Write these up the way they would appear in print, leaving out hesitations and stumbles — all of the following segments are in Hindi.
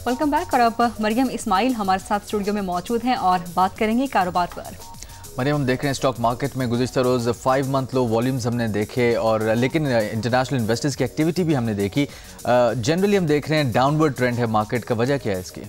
Welcome back. और अब मरियम इस्माइल हमारे साथ स्टूडियो में मौजूद हैं और बात करेंगे कारोबार पर। मरियम, हम देख रहे हैं स्टॉक मार्केट में गुज़िश्ता रोज़ 5 मंथ लो वॉल्यूम्स हमने देखे और लेकिन इंटरनेशनल इन्वेस्टर्स की एक्टिविटी भी हमने देखी। जनरली हम देख रहे हैं डाउनवर्ड ट्रेंड है मार्केट का। वजह क्या है इसकी?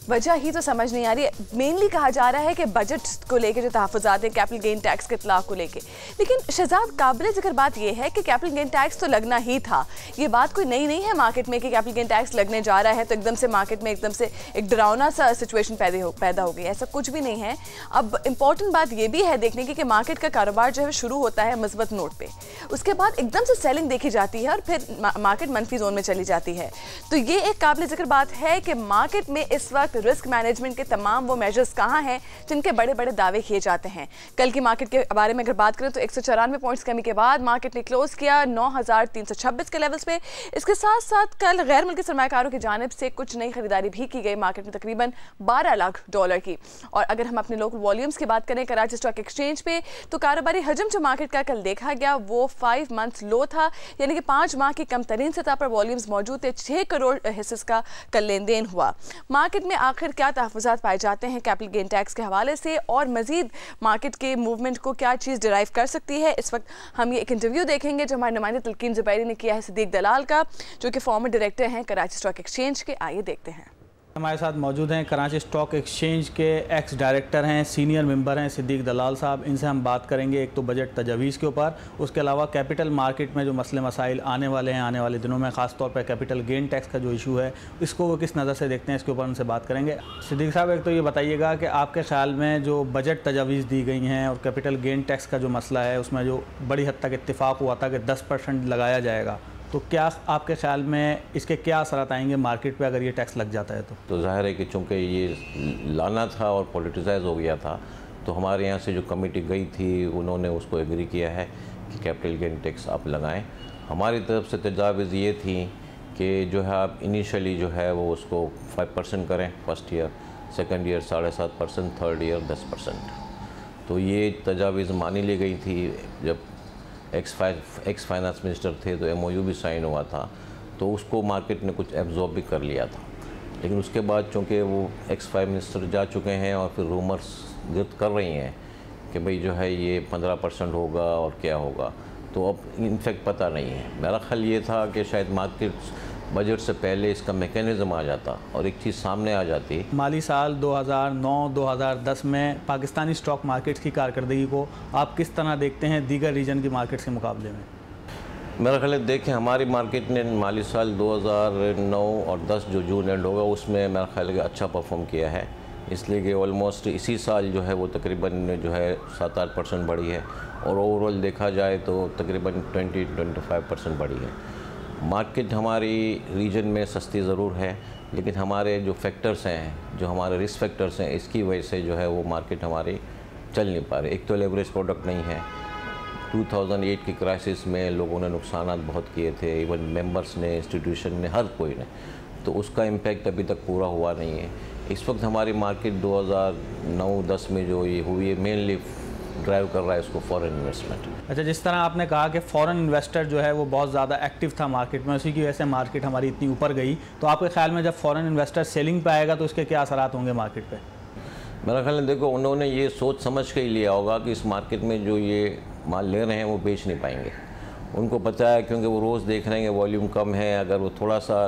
वजह ही तो समझ नहीं आ रही है। मेनली कहा जा रहा है कि बजट को लेके जो तहफ़्फ़ुज़ात हैं कैपिटल गेन टैक्स के इतलाक़ को लेके, लेकिन शहजाद काबिल ज़िक्र बात यह है कि कैपिटल गेन टैक्स तो लगना ही था। ये बात कोई नई नहीं है मार्केट में कि कैपिटल गेन टैक्स लगने जा रहा है तो एकदम से मार्केट में एकदम से एक डरावना सा सिचुएशन पैदा हो गई। ऐसा कुछ भी नहीं है। अब इंपॉर्टेंट बात यह भी है देखने की कि मार्केट का कारोबार जो है शुरू होता है मस्बत नोट पर, उसके बाद एकदम से सेलिंग देखी जाती है और फिर मार्केट मनफी जोन में चली जाती है। तो ये एक काबिल ज़िक्र बात है कि मार्केट में इस वक्त रिस्क मैनेजमेंट के तमाम वो मेजर्स कहाँ हैं जिनके बड़े बड़े दावे किए जाते हैं। कल की मार्केट के बारे में अगर बात करें तो 194 पॉइंट्स कमी के बाद मार्केट ने क्लोज किया 9326 के लेवल्स पे। इसके साथ साथ कल गैर मुल्की सरमायाकारों की जानिब से कुछ नई खरीदारी भी की गई मार्केट में तकरीबन $12 लाख की। और अगर हम अपने लोकल वॉल्यूम्स की बात करें कराची स्टॉक एक्सचेंज पे तो कारोबारी हजम जो मार्केट का कल देखा गया वो 5 मंथ्स लो था, यानी कि 5 माह की कम तरीन सतह पर वॉल्यूम्स मौजूद थे। 6 करोड़ हिस्से का कल लेन देन हुआ। मार्केट में आखिर क्या तहफ़्फ़ुज़ात पाए जाते हैं कैपिटल गेन टैक्स के हवाले से और मजीद मार्केट के मूवमेंट को क्या चीज़ डिराइव कर सकती है, इस वक्त हम ये एक इंटरव्यू देखेंगे जो हमारे नुमाइंदे तलकीन ज़ुबैरी ने किया है सिद्दीक दलाल का, जो कि फॉर्मर डायरेक्टर हैं कराची स्टॉक एक्सचेंज के। आइए देखते हैं। हमारे साथ मौजूद हैं कराची स्टॉक एक्सचेंज के एक्स डायरेक्टर हैं, सीनियर मेंबर हैं सिद्दीक दलाल साहब। इनसे हम बात करेंगे एक तो बजट तजावीज़ के ऊपर, उसके अलावा कैपिटल मार्केट में जो मसले मसाइल आने वाले हैं आने वाले दिनों में, ख़ास तौर पर कैपिटल गेन टैक्स का जो इशू है इसको वो किस नज़र से देखते हैं इसके ऊपर उनसे बात करेंगे। सिद्दीक साहब, एक तो ये बताइएगा कि आपके ख्याल में जो बजट तजावीज़ दी गई हैं और कैपिटल गेन टैक्स का जो मसला है उसमें जो बड़ी हद तक इत्तेफाक हुआ था कि 10% लगाया जाएगा, तो क्या आपके ख्याल में इसके क्या असरात आएंगे मार्केट पे अगर ये टैक्स लग जाता है? तो ज़ाहिर है कि चूँकि ये लाना था और पॉलिटिसाइज हो गया था तो हमारे यहाँ से जो कमेटी गई थी उन्होंने उसको एग्री किया है कि कैपिटल गेन टैक्स आप लगाएं। हमारी तरफ से तजावीज़ ये थी कि जो है आप इनिशियली जो है वो उसको 5% करें first year, second year 7.5%, third year 10%। तो ये तजावीज़ मानी ली गई थी। जब एक्स फाइनेंस मिनिस्टर थे तो MOU भी साइन हुआ था तो उसको मार्केट ने कुछ एब्जॉर्ब भी कर लिया था। लेकिन उसके बाद चूँकि वो एक्स फाइनेंस मिनिस्टर जा चुके हैं और फिर रूमर्स गिरद कर रही हैं कि भाई जो है ये 15% होगा और क्या होगा, तो अब इनफैक्ट पता नहीं है। मेरा ख्याल ये था कि शायद मार्केट बजट से पहले इसका मैकेनिज़्म आ जाता और एक चीज़ सामने आ जाती। माली साल 2009-2010 में पाकिस्तानी स्टॉक मार्केट्स की कारकर्दगी को आप किस तरह देखते हैं दीगर रीजन की मार्केट्स के मुकाबले में? मेरा ख्याल है देखें हमारी मार्केट ने माली साल 2009 और 10 जो जून एंड होगा उसमें मेरा ख्याल है कि अच्छा परफॉर्म किया है, इसलिए कि ऑलमोस्ट इसी साल जो है वो तकरीबन जो है 7-8% बढ़ी है और ओवरऑल देखा जाए तो तकरीबन 20-25% बढ़ी है। मार्केट हमारी रीजन में सस्ती ज़रूर है, लेकिन हमारे जो फैक्टर्स हैं, जो हमारे रिस्क फैक्टर्स हैं, इसकी वजह से जो है वो मार्केट हमारी चल नहीं पा रही। एक तो लेवरेज प्रोडक्ट नहीं है। 2008 की क्राइसिस में लोगों ने नुकसान बहुत किए थे, इवन मेंबर्स ने, इंस्टीट्यूशन ने, हर कोई ने, तो उसका इम्पेक्ट अभी तक पूरा हुआ नहीं है। इस वक्त हमारी मार्केट 2009-10 में जो ये हुई है मेनली ड्राइव कर रहा है उसको फॉरेन इन्वेस्टमेंट। अच्छा, जिस तरह आपने कहा कि फॉरेन इन्वेस्टर जो है वो बहुत ज़्यादा एक्टिव था मार्केट में, उसी की वजह से मार्केट हमारी इतनी ऊपर गई, तो आपके ख्याल में जब फॉरेन इन्वेस्टर सेलिंग पे आएगा तो उसके क्या असरात होंगे मार्केट पे? मेरा ख्याल है देखो उन्होंने ये सोच समझ के ही लिया होगा कि इस मार्केट में जो ये माल ले रहे हैं वो बेच नहीं पाएंगे। उनको पता है क्योंकि वो रोज़ देख रहे हैं वॉल्यूम कम है, अगर वो थोड़ा सा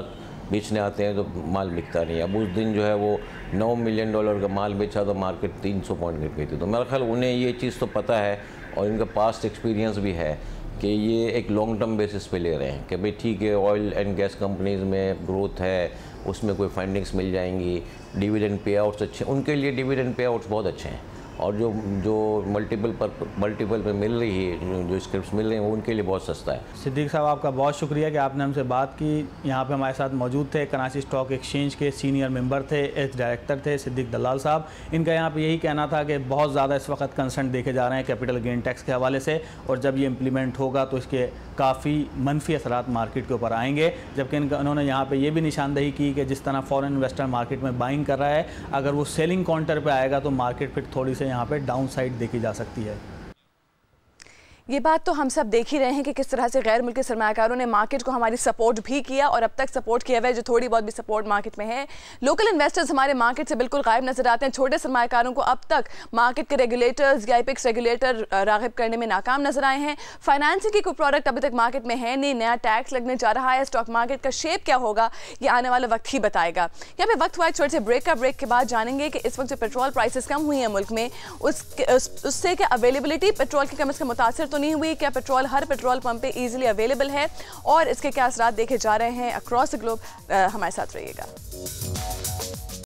बेचने आते हैं तो माल बिकता नहीं है। अब उस दिन जो है वो $9 मिलियन का माल बेचा तो मार्केट 300 पॉइंट गिर गई थी। तो मेरा ख्याल उन्हें ये चीज़ तो पता है और इनका पास्ट एक्सपीरियंस भी है कि ये एक लॉन्ग टर्म बेसिस पे ले रहे हैं कि भाई ठीक है ऑयल एंड गैस कंपनीज़ में ग्रोथ है, उसमें कोई फाइंडिंग्स मिल जाएंगी, डिविडेंड पे आउट्स अच्छे, उनके लिए डिविडेंड पे आउट्स बहुत अच्छे हैं और जो मल्टीपल पे मिल रही है, जो स्क्रिप्ट्स मिल रही हैं वो उनके लिए बहुत सस्ता है। सिद्दीक साहब, आपका बहुत शुक्रिया कि आपने हमसे बात की। यहाँ पे हमारे साथ मौजूद थे कराची स्टॉक एक्सचेंज के सीनियर मेंबर थे, एक्स डायरेक्टर थे सिद्दीक दलाल साहब। इनका यहाँ पे यही कहना था कि बहुत ज़्यादा इस वक्त कंसर्न देखे जा रहे हैं कैपिटल गेन टैक्स के हवाले से और जब ये इम्प्लीमेंट होगा तो इसके काफ़ी मनफी असरात मार्केट के ऊपर आएंगे। जबकि उन्होंने यहाँ पर यह भी निशानदही की कि जिस तरह फॉरेन इन्वेस्टर मार्केट में बाइंग कर रहा है, अगर वो सेलिंग काउंटर पर आएगा तो मार्केट फिर थोड़ी से यहाँ पे डाउन साइड देखी जा सकती है। ये बात तो हम सब देख ही रहे हैं कि किस तरह से गैर मुल्की सरमायाकारों ने मार्केट को हमारी सपोर्ट भी किया और अब तक सपोर्ट किया हुआ है, जो थोड़ी बहुत भी सपोर्ट मार्केट में है। लोकल इन्वेस्टर्स हमारे मार्केट से बिल्कुल गायब नजर आते हैं। छोटे सरमायाकारों को अब तक मार्केट के रेगुलेटर्स या आईपेक्स रेगुलेटर राग़िब करने में नाकाम नजर आए हैं। फाइनेंसिंग की कोई प्रोडक्ट अभी तक मार्केट में है नहीं, नया टैक्स लगने जा रहा है। स्टॉक मार्केट का शेप क्या होगा ये आने वाला वक्त ही बताएगा। यहाँ पे वक्त हुआ है छोटे से ब्रेक का। ब्रेक के बाद जानेंगे कि इस वक्त जो पेट्रोल प्राइसेस कम हुई हैं मुल्क में, उससे क्या अवेलेबिलिटी पेट्रोल की कम से कम मुतासर तो नहीं हुई? क्या पेट्रोल हर पेट्रोल पंप पे इजीली अवेलेबल है और इसके क्या असरात देखे जा रहे हैं अक्रॉस द ग्लोब? हमारे साथ रहिएगा।